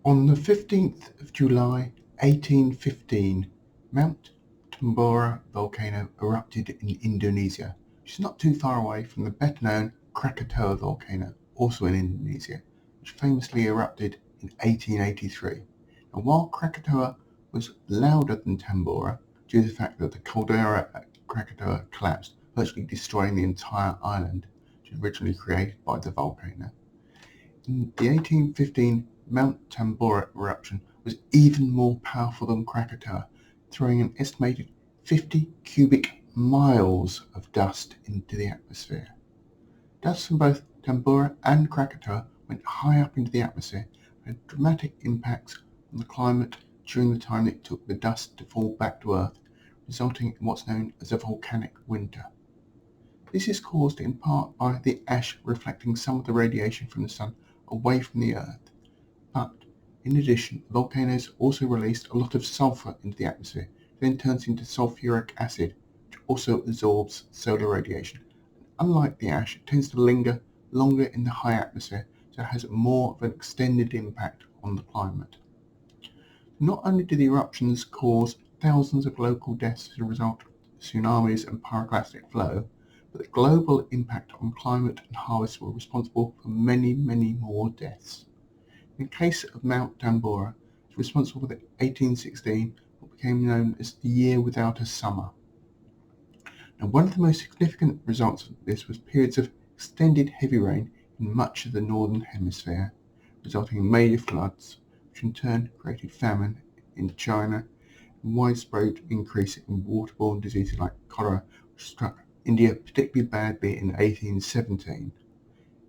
On the 15th of July 1815, Mount Tambora volcano erupted in Indonesia, which is not too far away from the better-known Krakatoa volcano, also in Indonesia, which famously erupted in 1883. And while Krakatoa was louder than Tambora, due to the fact that the cholera at Krakatoa collapsed, virtually destroying the entire island, which was originally created by the volcano. In the 1815 Mount Tambora eruption was even more powerful than Krakatoa, throwing an estimated 50 cubic miles of dust into the atmosphere. Dust from both Tambora and Krakatoa went high up into the atmosphere and had dramatic impacts on the climate during the time it took the dust to fall back to Earth, resulting in what's known as a volcanic winter. This is caused in part by the ash reflecting some of the radiation from the sun away from the Earth. But, in addition, volcanoes also release a lot of sulphur into the atmosphere, which then turns into sulfuric acid, which also absorbs solar radiation. Unlike the ash, it tends to linger longer in the high atmosphere, so it has more of an extended impact on the climate. Not only do the eruptions cause thousands of local deaths as a result of tsunamis and pyroclastic flow, but the global impact on climate and harvests were responsible for many, many more deaths. In the case of Mount Tambora, it was responsible for the 1816, what became known as the year without a summer. Now, one of the most significant results of this was periods of extended heavy rain in much of the northern hemisphere, resulting in major floods, which in turn created famine in China, and widespread increase in waterborne diseases like cholera, which struck India particularly badly in 1817.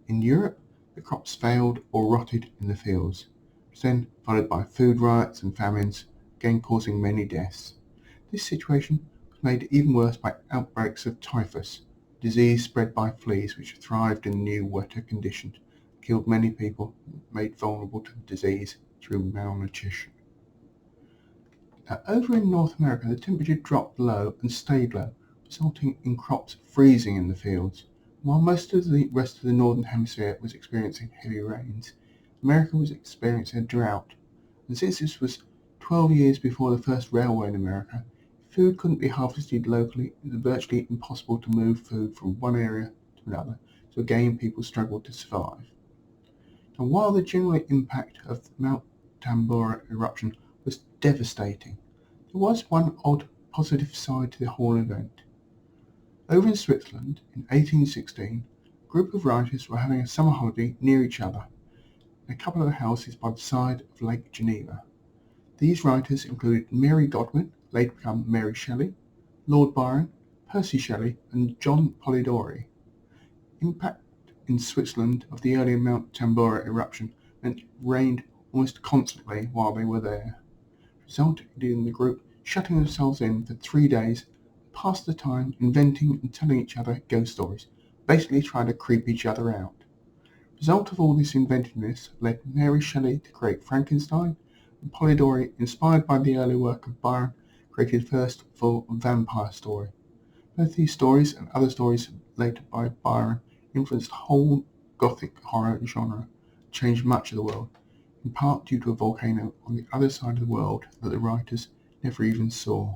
In Europe, the crops failed or rotted in the fields, which then followed by food riots and famines, again causing many deaths. This situation was made even worse by outbreaks of typhus, a disease spread by fleas which thrived in new, wetter conditions, killed many people, and made vulnerable to the disease through malnutrition. Now, over in North America, the temperature dropped low and stayed low, resulting in crops freezing in the fields. While most of the rest of the northern hemisphere was experiencing heavy rains, America was experiencing a drought, and since this was 12 years before the first railway in America, if food couldn't be harvested locally, it was virtually impossible to move food from one area to another, so again people struggled to survive. Now, while the general impact of the Mount Tambora eruption was devastating, there was one odd positive side to the whole event. Over in Switzerland, in 1816, a group of writers were having a summer holiday near each other, in a couple of the houses by the side of Lake Geneva. These writers included Mary Godwin, later become Mary Shelley, Lord Byron, Percy Shelley, and John Polidori. Impact in Switzerland of the earlier Mount Tambora eruption meant it rained almost constantly while they were there, resulting in the group shutting themselves in for 3 days, passed the time inventing and telling each other ghost stories, basically trying to creep each other out. The result of all this inventiveness led Mary Shelley to create Frankenstein, and Polidori, inspired by the early work of Byron, created the first full vampire story. Both these stories and other stories later by Byron influenced the whole Gothic horror genre, changed much of the world, in part due to a volcano on the other side of the world that the writers never even saw.